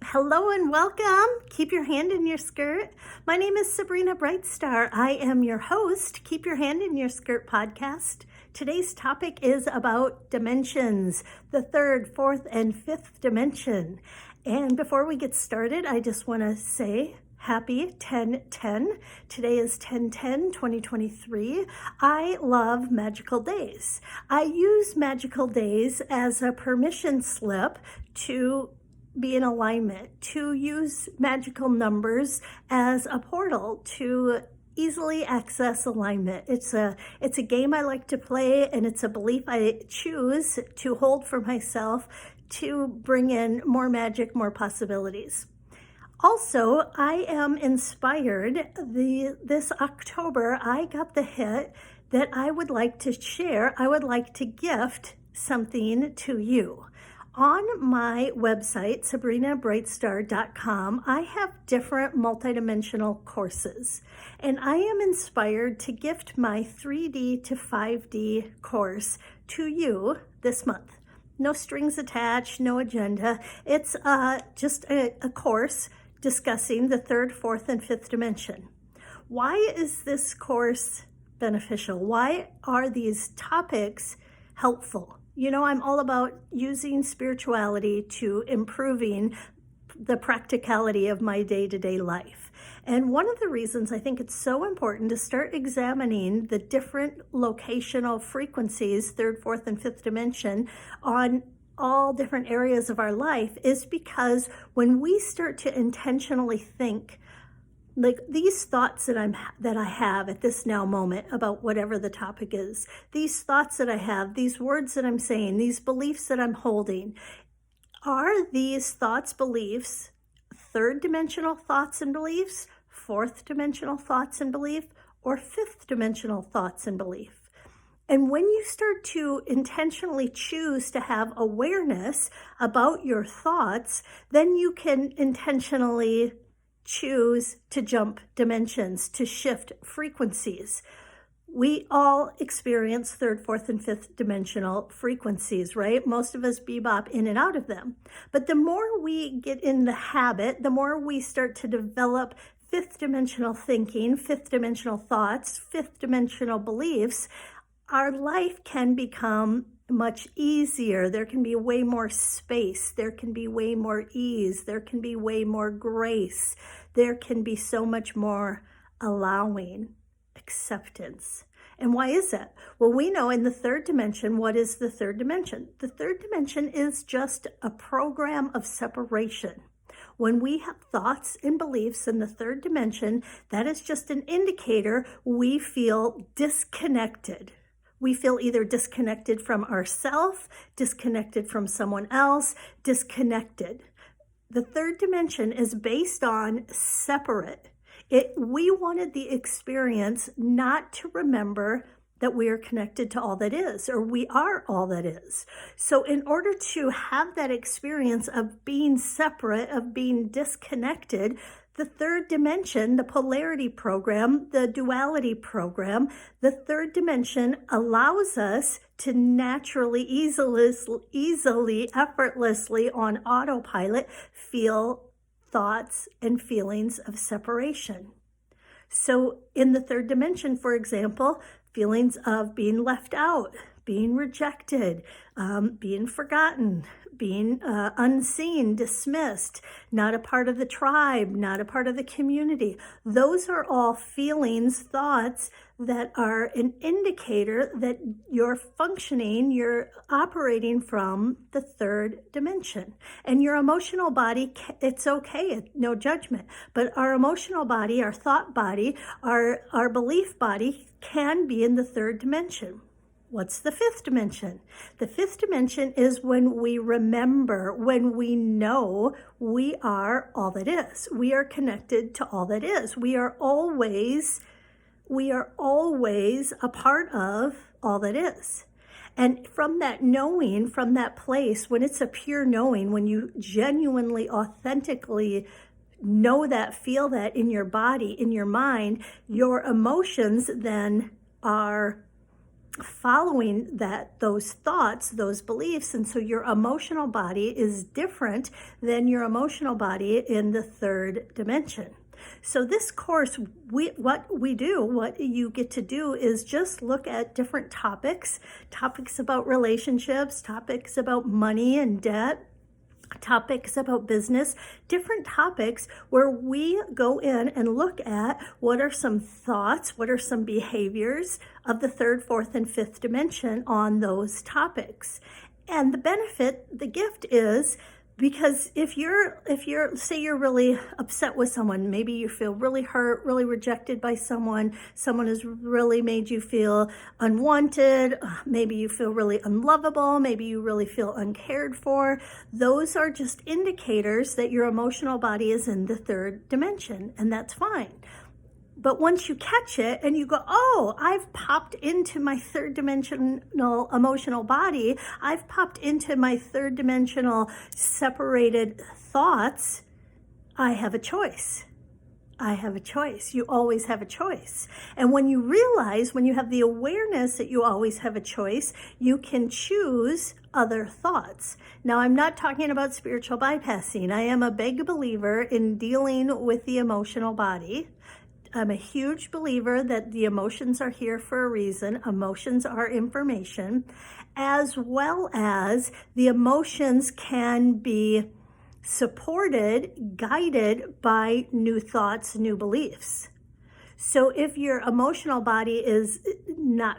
Hello and welcome. Keep your hand in your skirt. My name is Sabrina Brightstar. I am your host, Keep Your Hand in Your Skirt podcast. Today's topic is about dimensions, the third, fourth, and fifth dimension. And before we get started, I just want to say happy 10/10. Today is 10/10/2023. I love magical days. I use magical days as a permission slip to be in alignment, to use magical numbers as a portal to easily access alignment. It's a game I like to play, and it's a belief I choose to hold for myself to bring in more magic, more possibilities. Also, I am inspired. This October, I got the hit that I would like to share, I would like to gift something to you. On my website, sabrinabrightstar.com, I have different multidimensional courses, and I am inspired to gift my 3D to 5D course to you this month. No strings attached, no agenda. It's just a course discussing the third, fourth, and fifth dimension. Why is this course beneficial? Why are these topics helpful? You know, I'm all about using spirituality to improving the practicality of my day-to-day life. And one of the reasons I think it's so important to start examining the different locational frequencies, third, fourth, and fifth dimension, on all different areas of our life is because when we start to intentionally think, like these thoughts that I have at this now moment about whatever the topic is, these thoughts that I have, these words that I'm saying, these beliefs that I'm holding, are these thoughts, beliefs, third dimensional thoughts and beliefs, fourth dimensional thoughts and belief, or fifth dimensional thoughts and belief? And when you start to intentionally choose to have awareness about your thoughts, then you can intentionally choose to jump dimensions, to shift frequencies. We all experience third, fourth, and fifth dimensional frequencies, right? Most of us bebop in and out of them. But the more we get in the habit, the more we start to develop fifth dimensional thinking, fifth dimensional thoughts, fifth dimensional beliefs, our life can become much easier. There can be way more space. There can be way more ease. There can be way more grace. There can be so much more allowing, acceptance. And why is that? Well, we know in the third dimension, what is the third dimension? The third dimension is just a program of separation. When we have thoughts and beliefs in the third dimension, that is just an indicator we feel disconnected. We feel either disconnected from ourselves, disconnected from someone else, disconnected. The third dimension is based on separate. We wanted the experience not to remember that we are connected to all that is, or we are all that is. So in order to have that experience of being separate, of being disconnected, the third dimension, the polarity program, the duality program, the third dimension allows us to naturally, easily, effortlessly on autopilot feel thoughts and feelings of separation. So in the third dimension, for example, feelings of being left out, being rejected, being forgotten, being unseen, dismissed, not a part of the tribe, not a part of the community. Those are all feelings, thoughts that are an indicator that you're functioning, you're operating from the third dimension. And your emotional body, it's okay, no judgment, but our emotional body, our thought body, our belief body can be in the third dimension. What's the fifth dimension? The fifth dimension is when we remember, when we know we are all that is. We are connected to all that is. We are always a part of all that is. And from that knowing, from that place, when it's a pure knowing, when you genuinely, authentically know that, feel that in your body, in your mind, your emotions then are following those thoughts, those beliefs. And so your emotional body is different than your emotional body in the third dimension. So this course, what you get to do is just look at different topics about relationships, topics about money and debt, topics about business, different topics where we go in and look at what are some thoughts, what are some behaviors of the third, fourth, and fifth dimension on those topics. And the benefit, the gift is, because if you're say you're really upset with someone, maybe you feel really hurt, really rejected by someone has really made you feel unwanted, maybe you feel really unlovable, maybe you really feel uncared for, those are just indicators that your emotional body is in the third dimension, and that's fine. But once you catch it and you go, oh, I've popped into my third dimensional emotional body, I've popped into my third dimensional separated thoughts, I have a choice. I have a choice. You always have a choice. And when you realize, when you have the awareness that you always have a choice, you can choose other thoughts. Now, I'm not talking about spiritual bypassing. I am a big believer in dealing with the emotional body. I'm a huge believer that the emotions are here for a reason. Emotions are information, as well as the emotions can be supported, guided by new thoughts, new beliefs. So if your emotional body is not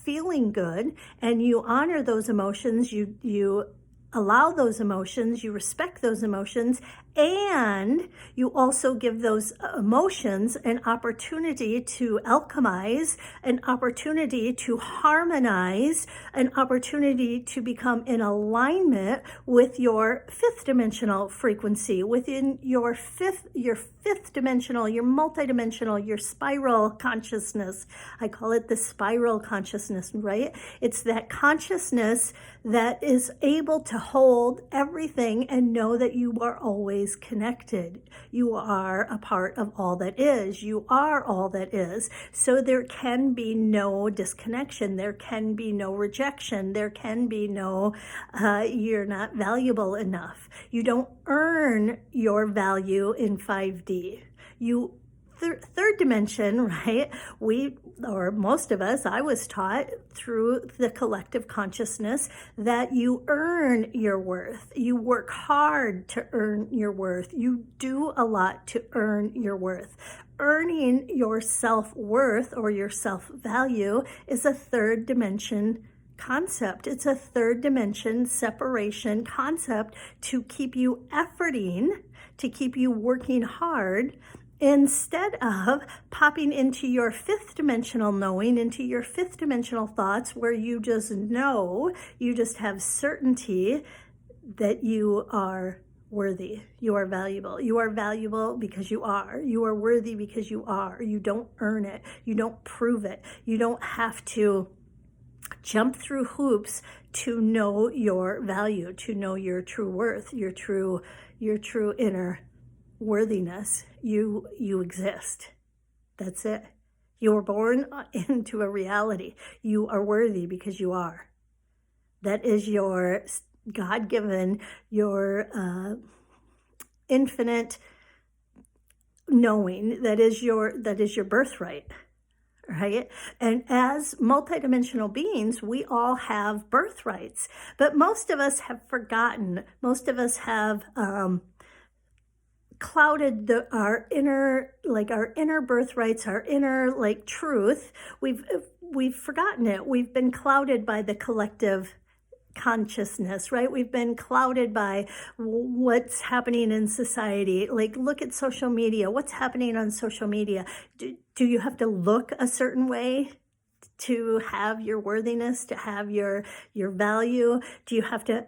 feeling good and you honor those emotions, you allow those emotions, you respect those emotions, and you also give those emotions an opportunity to alchemize, an opportunity to harmonize, an opportunity to become in alignment with your fifth dimensional frequency, within your fifth dimensional, your multidimensional, your spiral consciousness. I call it the spiral consciousness, right? It's that consciousness that is able to hold everything and know that you are always connected. You are a part of all that is. You are all that is. So there can be no disconnection. There can be no rejection. There can be no, you're not valuable enough. You don't earn your value in 5D. Third dimension, right? Or most of us, I was taught through the collective consciousness that you earn your worth. You work hard to earn your worth. You do a lot to earn your worth. Earning your self-worth or your self-value is a third dimension concept. It's a third dimension separation concept to keep you efforting, to keep you working hard, instead of popping into your fifth dimensional knowing, into your fifth dimensional thoughts where you just know, you just have certainty that you are worthy, you are valuable. You are valuable because you are. You are worthy because you are. You don't earn it. You don't prove it. You don't have to jump through hoops to know your value, to know your true worth, your true inner worthiness. You exist. That's it. You were born into a reality. You are worthy because you are. That is your God-given, your infinite knowing. That is your birthright, right? And as multidimensional beings, we all have birthrights, but most of us have forgotten. Most of us have clouded our inner birthrights, our inner truth. We've forgotten it. We've been clouded by the collective consciousness, right? We've been clouded by what's happening in society. Look at social media. What's happening on social media? Do you have to look a certain way to have your worthiness, to have your value? Do you have to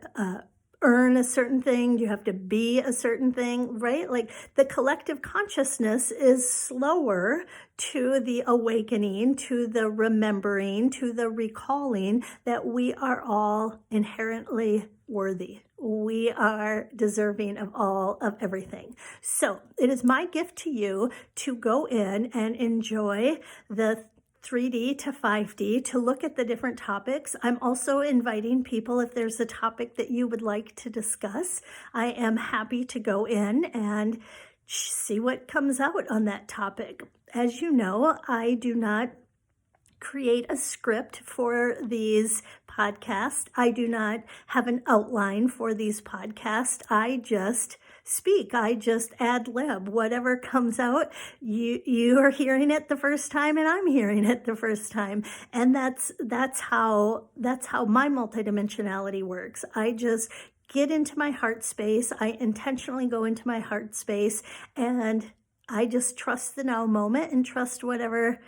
earn a certain thing? Do you have to be a certain thing, right? The collective consciousness is slower to the awakening, to the remembering, to the recalling that we are all inherently worthy. We are deserving of everything. So it is my gift to you to go in and enjoy the 3D to 5D to look at the different topics. I'm also inviting people, if there's a topic that you would like to discuss, I am happy to go in and see what comes out on that topic. As you know, I do not create a script for these podcasts. I do not have an outline for these podcasts. I just speak. I just ad lib. Whatever comes out, you are hearing it the first time, and I'm hearing it the first time. And that's how my multidimensionality works. I just get into my heart space. I intentionally go into my heart space, and I just trust the now moment and trust whatever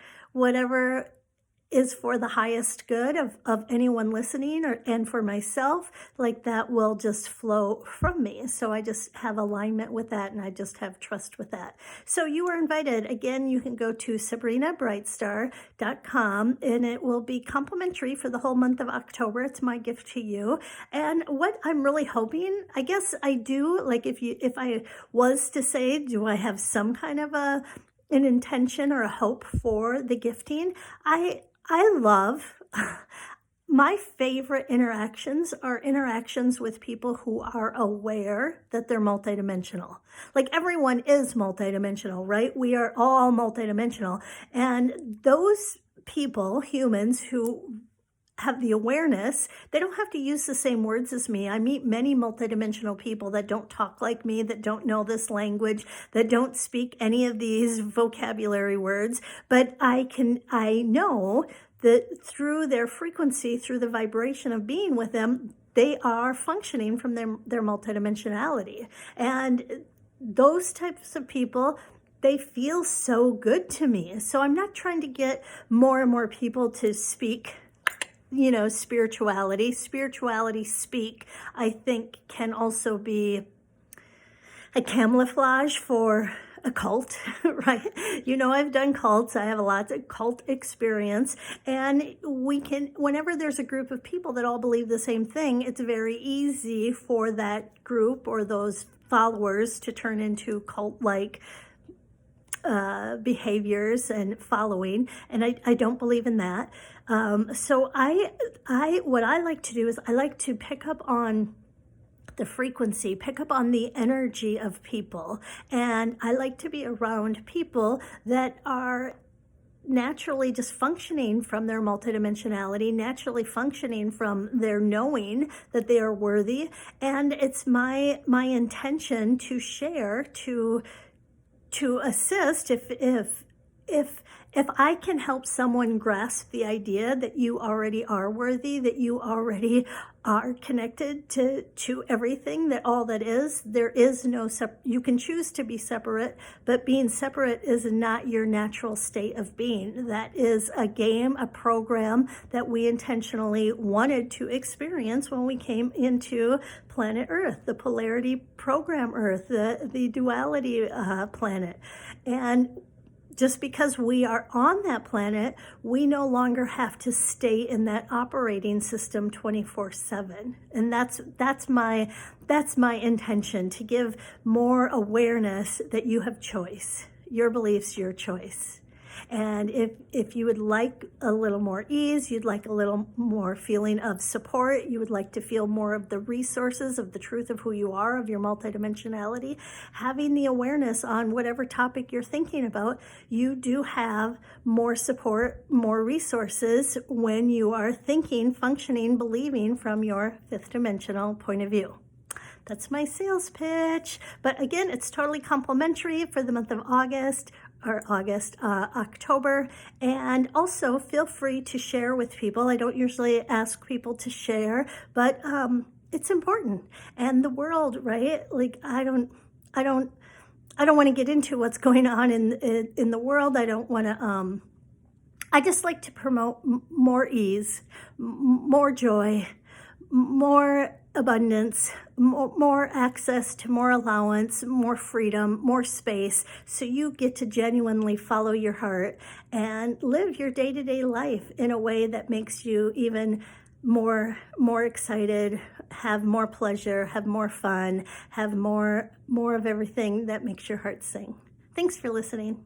is for the highest good of anyone listening, and for myself, like that will just flow from me. So I just have alignment with that, and I just have trust with that. So you are invited. Again, you can go to sabrinabrightstar.com, and it will be complimentary for the whole month of October. It's my gift to you. And what I'm really hoping, I guess I do, like if I was to say, do I have some kind of an intention or a hope for the gifting? I love, my favorite interactions are interactions with people who are aware that they're multidimensional. Like everyone is multidimensional, right? We are all multidimensional. And those people, humans who have the awareness, they don't have to use the same words as me. I meet many multidimensional people that don't talk like me, that don't know this language, that don't speak any of these vocabulary words, but I know that through their frequency, through the vibration of being with them, they are functioning from their multidimensionality. And those types of people, they feel so good to me. So I'm not trying to get more and more people to speak spirituality speak, I think, can also be a camouflage for a cult, right? I've done cults. I have a lot of cult experience, and whenever there's a group of people that all believe the same thing, it's very easy for that group or those followers to turn into cult-like behaviors and following, and I don't believe in that. So what I like to do is I like to pick up on the frequency, pick up on the energy of people, and I like to be around people that are naturally just functioning from their multidimensionality, naturally functioning from their knowing that they are worthy. And it's my intention to share, to assist, if I can help someone grasp the idea that you already are worthy, that you already are connected to everything, that all that is, there is no you can choose to be separate, but being separate is not your natural state of being. That is a game, a program that we intentionally wanted to experience when we came into planet Earth, the polarity program Earth, the duality planet. And just because we are on that planet, we no longer have to stay in that operating system 24/7. And that's my intention, to give more awareness that you have choice. Your beliefs, your choice. And if you would like a little more ease, you'd like a little more feeling of support, you would like to feel more of the resources of the truth of who you are, of your multidimensionality, having the awareness on whatever topic you're thinking about, you do have more support, more resources when you are thinking, functioning, believing from your fifth dimensional point of view. That's my sales pitch. But again, it's totally complimentary for the month of October. And also feel free to share with people. I don't usually ask people to share, but it's important. And the world, right? Like I don't want to get into what's going on in the world. I don't want to I just like to promote more ease, more joy, more abundance, more access to more allowance, more freedom, more space, so you get to genuinely follow your heart and live your day-to-day life in a way that makes you even more excited, have more pleasure, have more fun, have more of everything that makes your heart sing. Thanks for listening.